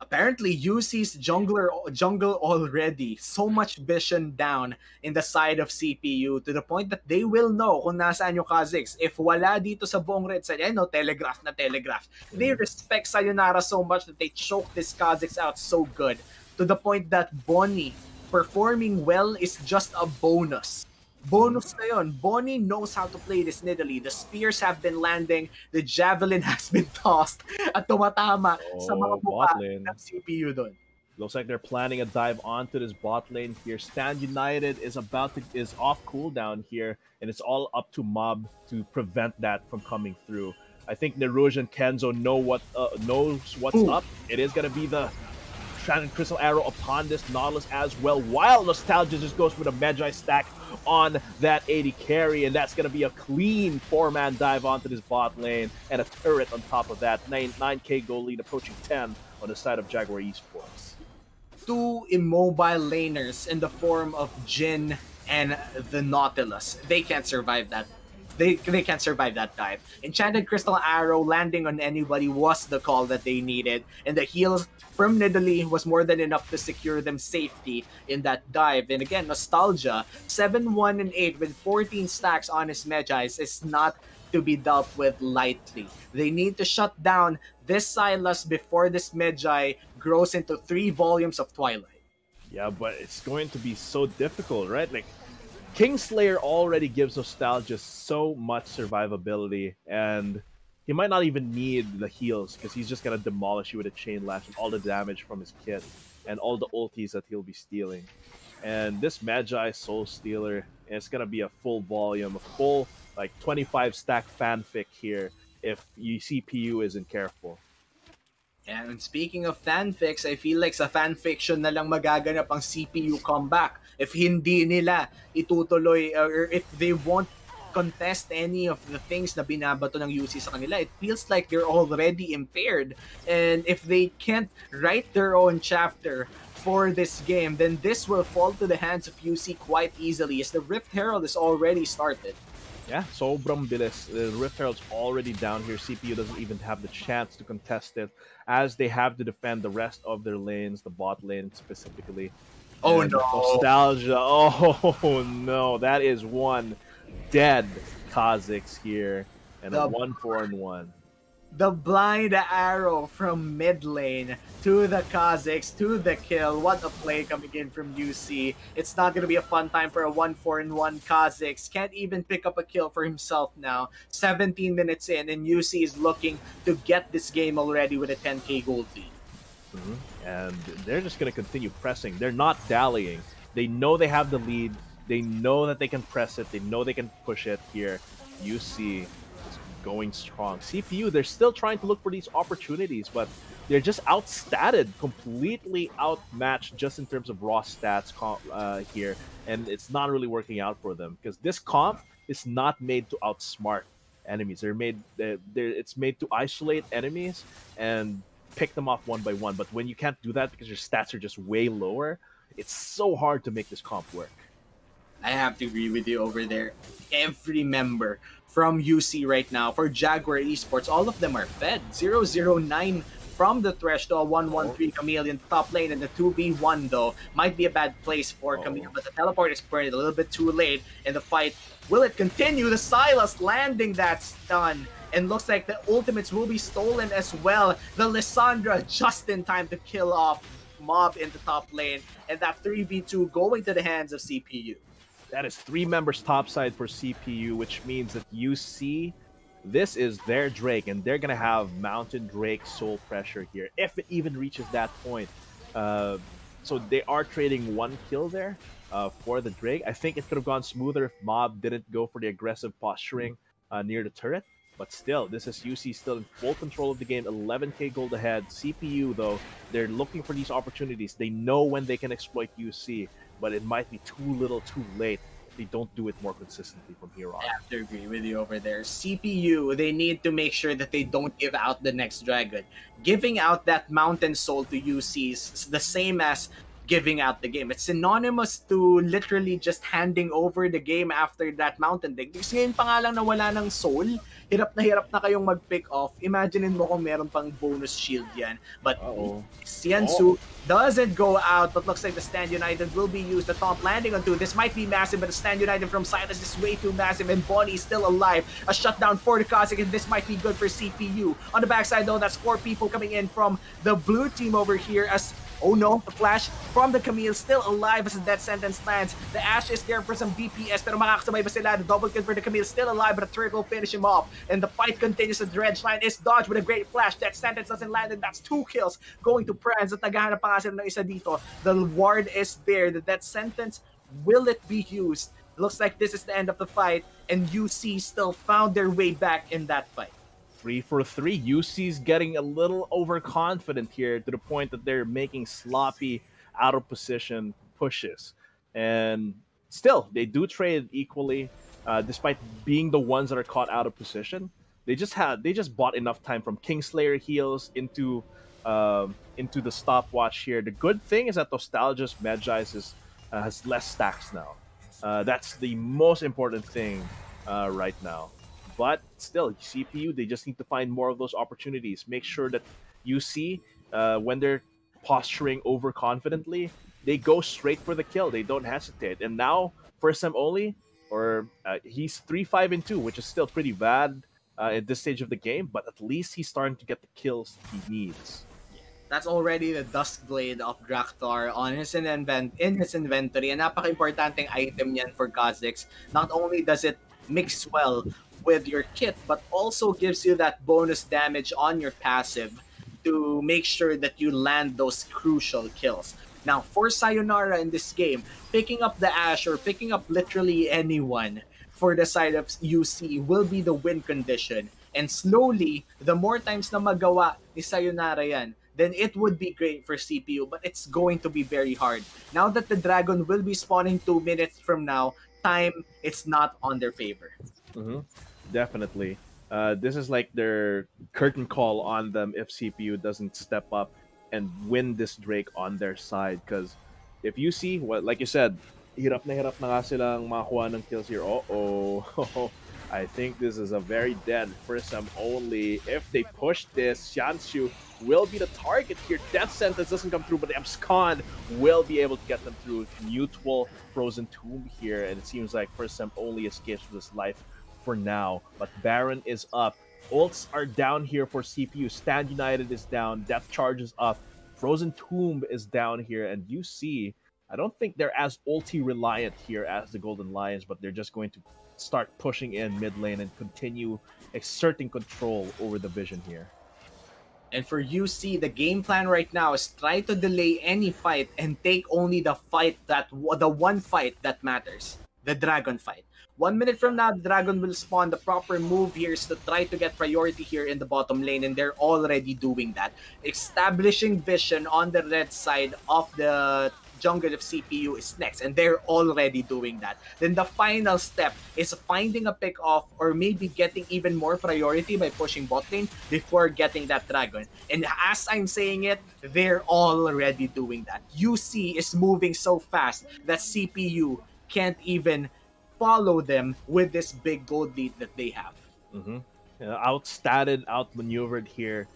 Apparently UC's jungle already. So much vision down in the side of CPU, to the point that they will know kung nasaan yung Kha'Zix. If wala dito sa buong red side, telegraph na telegraph. They respect Sayonara so much that they choke this Kha'Zix out so good, to the point that Bonnie performing well is just a bonus. Bonus na yun. Bonnie knows how to play this Nidalee. The spears have been landing. The javelin has been tossed at tumatama sa mga mukha ng CPU doon. Looks like they're planning a dive onto this bot lane here. Stand United is off cooldown here, and it's all up to Mob to prevent that from coming through. I think Neruj and Kenzo knows what's up. It is gonna be the Shannon Crystal Arrow upon this Nautilus as well, while Nostalgia just goes with a Magi stack on that 80 carry, and that's going to be a clean 4-man dive onto this bot lane, and a turret on top of that. 9k gold lead approaching 10 on the side of Jaguar Esports. 2 immobile laners in the form of Jin and the Nautilus. They can't survive that. They can't survive that dive. Enchanted Crystal Arrow landing on anybody was the call that they needed, and the heals from Nidalee was more than enough to secure them safety in that dive. And again, Nostalgia, 7-1 and 8 with 14 stacks on his Megis is not to be dealt with lightly. They need to shut down this Sylas before this Magi grows into 3 volumes of Twilight. Yeah, but it's going to be so difficult, right? Like, Kingslayer already gives Nostalgia so much survivability, and he might not even need the heals, because he's just going to demolish you with a Chain Lash and all the damage from his kit and all the ultis that he'll be stealing. And this Magi Soul Stealer, it's going to be a full volume, a full like 25 stack fanfic here if CPU isn't careful. And speaking of fanfics, I feel like sa fanfiction na lang magaganap ang CPU comeback. If hindi nila itutuloy, or if they won't contest any of the things na binabato ng UC sa kanila, it feels like they're already impaired. And if they can't write their own chapter for this game, then this will fall to the hands of UC quite easily, as the Rift Herald is already started. Yeah, sobrang bilis. The Rift Herald's already down here. CPU doesn't even have the chance to contest it, as they have to defend the rest of their lanes, the bot lane specifically. Oh And no. Nostalgia. Oh no, that is one dead Kha'Zix here, and a The 1-4-1. The blind arrow from mid lane to the Kha'Zix, to the kill. What a play coming in from UC. It's not going to be a fun time for a 1-4-1 Kha'Zix. Can't even pick up a kill for himself now. 17 minutes in, and UC is looking to get this game already with a 10k gold lead. And they're just going to continue pressing. They're not dallying. They know they have the lead. They know that they can press it. They know they can push it here. UC going strong. CPU, they're still trying to look for these opportunities, but they're just outstatted, completely outmatched just in terms of raw stats here, and it's not really working out for them because this comp is not made to outsmart enemies. It's made to isolate enemies and pick them off one by one. But when you can't do that because your stats are just way lower, it's so hard to make this comp work. I have to agree with you over there. Every member from UC right now, for Jaguar Esports, all of them are fed. 009 from the Thresh to a 1-1-3 Camille in the top lane, and the 2v1 though might be a bad place for Camille, but the teleport is burned a little bit too late in the fight. Will it continue? The Sylas landing that stun, and looks like the ultimates will be stolen as well. The Lissandra just in time to kill off Mob in the top lane, and that 3v2 going to the hands of CPU. That is 3 members topside for CPU, which means that UC, this is their Drake, and they're going to have Mountain Drake soul pressure here, if it even reaches that point. So they are trading 1 kill there for the Drake. I think it could have gone smoother if Mob didn't go for the aggressive posturing near the turret. But still, this is UC still in full control of the game, 11k gold ahead. CPU, though, they're looking for these opportunities. They know when they can exploit UC, but it might be too little too late if they don't do it more consistently from here on. I have to agree with you over there. CPU, they need to make sure that they don't give out the next dragon. Giving out that mountain soul to UC is the same as giving out the game. It's synonymous to literally just handing over the game after that mountain dig. Kasi ngayon pa nga lang na wala ng soul, hirap na kayong mag-pick off. Imaginein mo kung meron pang bonus shield yan. But Xiansu doesn't go out, but looks like the Stand United will be used. The taunt landing on 2. This might be massive, but the Stand United from Silas is way too massive, and Bonnie is still alive. A shutdown for the Kha'Zix, and this might be good for CPU. On the backside, though, that's 4 people coming in from the blue team over here as oh no, the flash from the Camille still alive as the death sentence lands. The Ash is there for some DPS, pero makakasabay ba sila? The double kill for the Camille still alive, but a turret will finish him off. And the fight continues. The Dredge line is dodged with a great flash. Death sentence doesn't land, and that's 2 kills going to Pranz. At naghahanap pa nga sila ng isa dito. The ward is there. The death sentence, will it be used? Looks like this is the end of the fight, and UC still found their way back in that fight. 3 for 3. UC's getting a little overconfident here to the point that they're making sloppy, out of position pushes. And still, they do trade equally, despite being the ones that are caught out of position. They just bought enough time from Kingslayer heals into the stopwatch here. The good thing is that Nostalgia's Magi's has less stacks now. That's the most important thing right now. But still, CPU, they just need to find more of those opportunities. Make sure that UC, when they're posturing overconfidently, they go straight for the kill. They don't hesitate. And now, first time only, he's 3-5-2, which is still pretty bad at this stage of the game. But at least he's starting to get the kills he needs. That's already the Duskblade of Drakthar in his inventory. And napaka-importanting item yan for Kha'Zix. Not only does it mix well with your kit, but also gives you that bonus damage on your passive to make sure that you land those crucial kills. Now, for Sayonara in this game, picking up the Ashe or picking up literally anyone for the side of UC will be the win condition. And slowly, the more times na magawa ni Sayonara yan, then it would be great for CPU, but it's going to be very hard. Now that the Dragon will be spawning 2 minutes from now, time, it's not on their favor. Definitely. This is like their curtain call on them if CPU doesn't step up and win this Drake on their side. Because if you see, what like you said, hirap na nga silang makakuha ng kills here. Uh-oh. I think this is a very dead first time only. If they push this, Xianshu will be the target here. Death Sentence doesn't come through, but Abscond will be able to get them through. Mutual Frozen Tomb here, and it seems like first time only escapes with his life for now. But Baron is up. Ults are down here for CPU. Stand United is down. Death Charge is up. Frozen Tomb is down here, and you see, I don't think they're as ulti reliant here as the Golden Lions, but they're just going to start pushing in mid lane and continue exerting control over the vision here. And for UC, the game plan right now is try to delay any fight and take only the one fight that matters, the Dragon fight. 1 minute from now, the Dragon will spawn. The proper move here is to try to get priority here in the bottom lane, and they're already doing that. Establishing vision on the red side of the jungle of CPU is next, and they're already doing that. Then the final step is finding a pick off or maybe getting even more priority by pushing bot lane before getting that Dragon. And as I'm saying it, they're already doing that. UC is moving so fast that CPU can't even follow them with this big gold lead that they have. Outstatted, outmaneuvered here.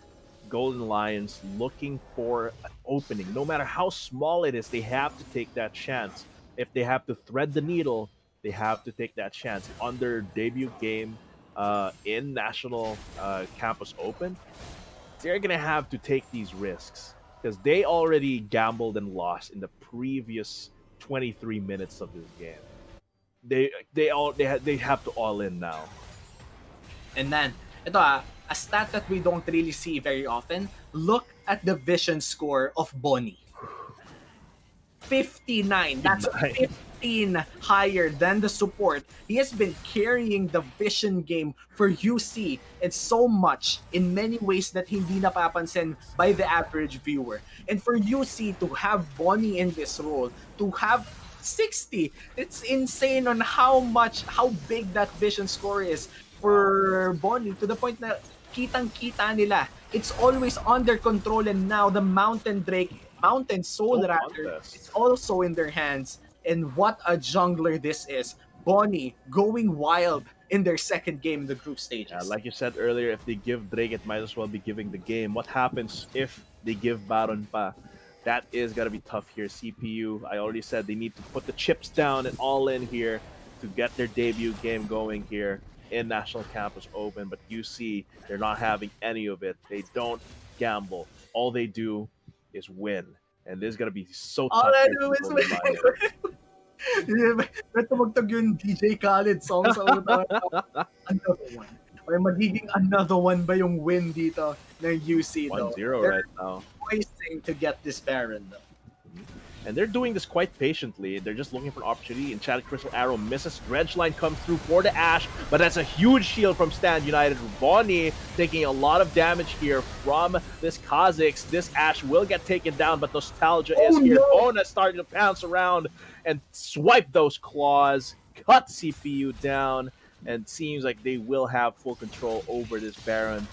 Golden Lions looking for an opening. No matter how small it is, they have to take that chance. If they have to thread the needle, they have to take that chance. On their debut game in National Campus Open, they're going to have to take these risks because they already gambled and lost in the previous 23 minutes of this game. They have to all in now. And then, ito a stat that we don't really see very often. Look at the vision score of Bonnie. 59. That's 15 higher than the support. He has been carrying the vision game for UC and so much in many ways that hindi napapansin by the average viewer. And for UC to have Bonnie in this role, to have 60, it's insane on how big that vision score is for Bonnie, to the point that kitang-kita nila. It's always under control, and now the Mountain Soul rather, it's also in their hands. And what a jungler this is. Bonnie going wild in their second game in the group stages. Yeah, like you said earlier, if they give Drake, it might as well be giving the game. What happens if they give Baron pa? That is going to be tough here. CPU, I already said they need to put the chips down and all in here to get their debut game going here in National Campus Open. But you see, they're not having any of it. They don't gamble. All they do is win. And this is going to be so tough. All I do is win. Tumugtog yung DJ Khaled song sa another one. Or magiging another one ba yung win dito ng UC though? 1-0 right now. Poising to get this Baron though. And they're doing this quite patiently. They're just looking for an opportunity. And Shattered Crystal Arrow misses. Dredge line comes through for the Ashe, but that's a huge shield from Stand United. Bonnie taking a lot of damage here from this Kha'Zix. This Ashe will get taken down, but Nostalgia is here. Bona starting to pounce around and swipe those claws, cut CPU down, and seems like they will have full control over this Baron.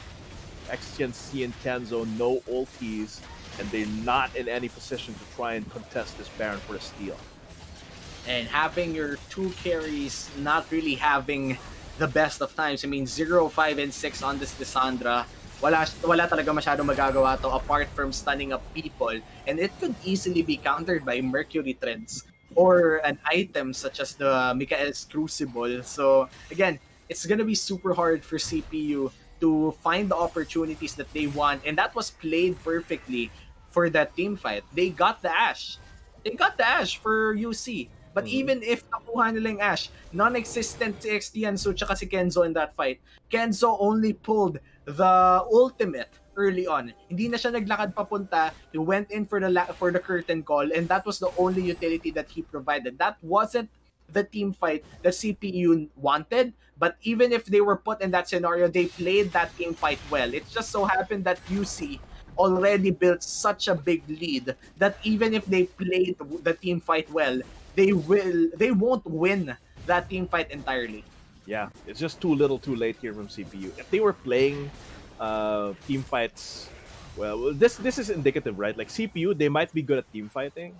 XGNC and Kenzo, no ultis, and they're not in any position to try and contest this Baron for a steal. And having your two carries not really having the best of times. I mean, 0, 5, and 6 on this Lissandra. Wala talaga masyadong magagawa to apart from stunning up people. And it could easily be countered by Mercury Threads or an item such as the Mikael's Crucible. So, again, it's gonna be super hard for CPU to find the opportunities that they want. And that was played perfectly for that team fight. They got the Ashe. They got the Ashe for UC. But even if nakuha nila yung Ashe, non-existent si XTiansu tsaka si Kenzo in that fight. Kenzo only pulled the ultimate early on. Hindi na siya naglakad papunta. He went in for the curtain call, and that was the only utility that he provided. That wasn't the team fight that CPU wanted, but even if they were put in that scenario, they played that team fight well. It just so happened that UC already built such a big lead that even if they played the team fight well, they won't win that team fight entirely. Yeah, it's just too little too late here from CPU. If they were playing team fights Well, this is indicative, right? Like CPU, they might be good at team fighting.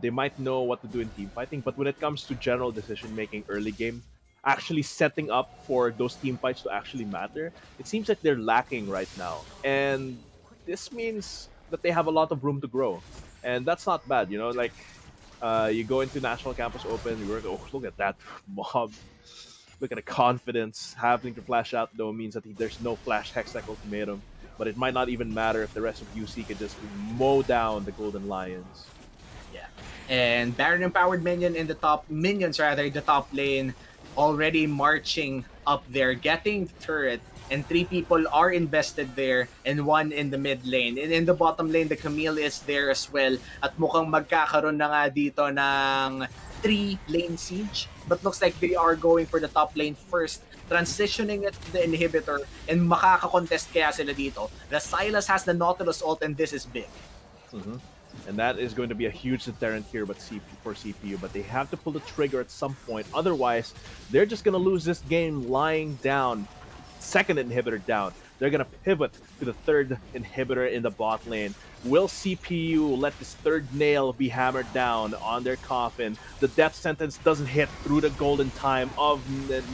They might know what to do in team fighting, but when it comes to general decision making early game, actually setting up for those team fights to actually matter, it seems like they're lacking right now. And this means that they have a lot of room to grow. And that's not bad, you know, like you go into National Campus Open, you work, oh, look at that mob. Look at the confidence. Having to flash out, though, means that there's no flash Hextech ultimatum. But it might not even matter if the rest of UC can just mow down the Golden Lions. Yeah. And Baron Empowered Minion in the top, minions rather, the top lane, already marching up there, getting the turret, and 3 people are invested there, and 1 in the mid lane. And in the bottom lane, the Camille is there as well. At mukhang magkakaroon na nga dito ng 3 lane siege. But looks like they are going for the top lane first, transitioning it to the inhibitor, and makaka-contest kaya sila dito. The Sylas has the Nautilus ult, and this is big. Mm-hmm. And that is going to be a huge deterrent here for CPU, but they have to pull the trigger at some point. Otherwise, they're just going to lose this game lying down. Second inhibitor down. They're going to pivot to the third inhibitor in the bot lane. Will CPU let this third nail be hammered down on their coffin? The death sentence doesn't hit through the golden time of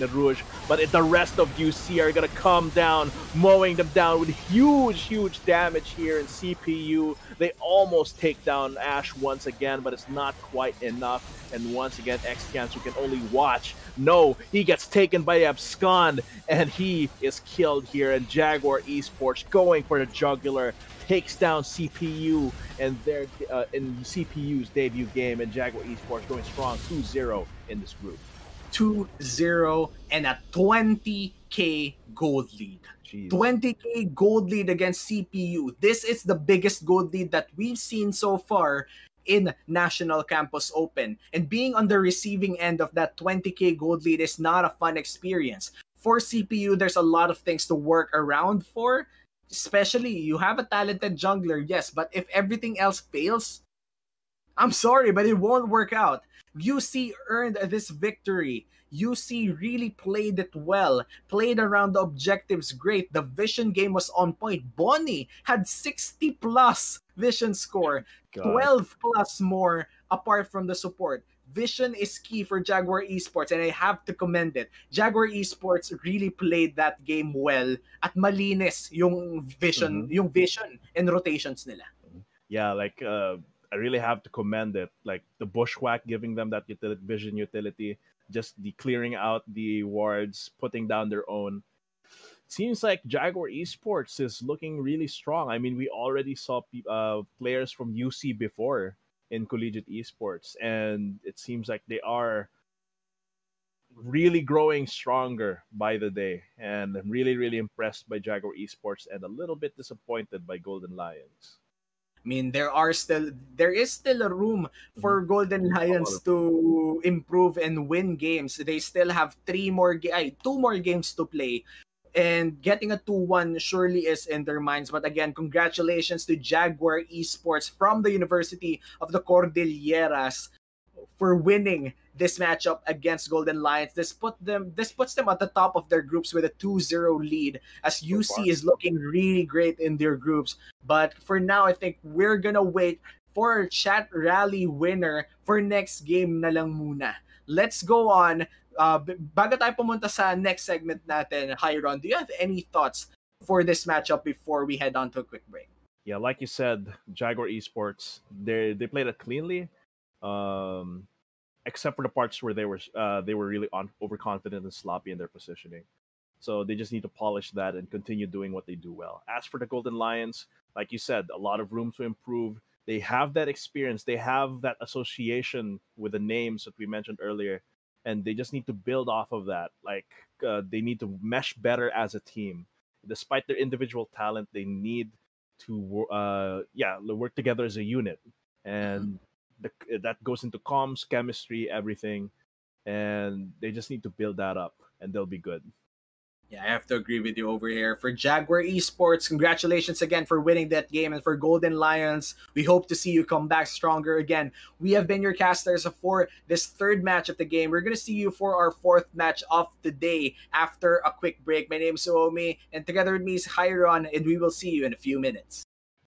Narouge, but the rest of UC are going to come down, mowing them down with huge damage here in CPU. They almost take down Ash once again, but it's not quite enough. And once again, XCans, who can only watch. No, he gets taken by Abscond, and he is killed here. And Jaguar Esports going for the jugular takes down CPU and their in CPU's debut game, and Jaguar Esports going strong 2-0 in this group. 2-0 and a 20k gold lead. Jeez. 20k gold lead against CPU. This is the biggest gold lead that we've seen so far in National Campus Open. And being on the receiving end of that 20k gold lead is not a fun experience. For CPU, there's a lot of things to work around for. Especially, you have a talented jungler, yes, but if everything else fails, I'm sorry, but it won't work out. UC earned this victory. UC really played it well, played around the objectives great. The vision game was on point. Bonnie had 60 plus vision score, God. 12 plus more apart from the support. Vision is key for Jaguar Esports, and I have to commend it. Jaguar Esports really played that game well at malinis yung vision, yung vision and rotations nila. Yeah, like I really have to commend it. Like the bushwhack giving them that vision utility, just the clearing out the wards, putting down their own. Seems like Jaguar Esports is looking really strong. I mean, we already saw players from UC before in collegiate esports, and it seems like they are really growing stronger by the day. And I'm really impressed by Jaguar Esports and a little bit disappointed by Golden Lions. I mean, there is still a room for Golden Lions to improve and win games. They still have 2 more games to play. And getting a 2-1 surely is in their minds. But again, congratulations to Jaguar Esports from the University of the Cordilleras for winning this matchup against Golden Lions. This puts them at the top of their groups with a 2-0 lead, as UC is looking really great in their groups. But for now, I think we're gonna wait for our chat rally winner for next game na lang muna. Let's go on. Bago tayo pumunta sa next segment natin, Hiron, do you have any thoughts for this matchup before we head on to a quick break? Yeah, like you said, Jaguar Esports, they played it cleanly, except for the parts where they were really overconfident and sloppy in their positioning. So they just need to polish that and continue doing what they do well. As for the Golden Lions, like you said, a lot of room to improve. They have that experience. They have that association with the names that we mentioned earlier. And they just need to build off of that. Like they need to mesh better as a team. Despite their individual talent, they need to work together as a unit, and that goes into comms, chemistry, everything. And they just need to build that up, and they'll be good. Yeah, I have to agree with you over here. For Jaguar Esports, congratulations again for winning that game. And for Golden Lions, we hope to see you come back stronger again. We have been your casters for this third match of the game. We're going to see you for our fourth match of the day after a quick break. My name is Suomi, and together with me is Hyron, and we will see you in a few minutes.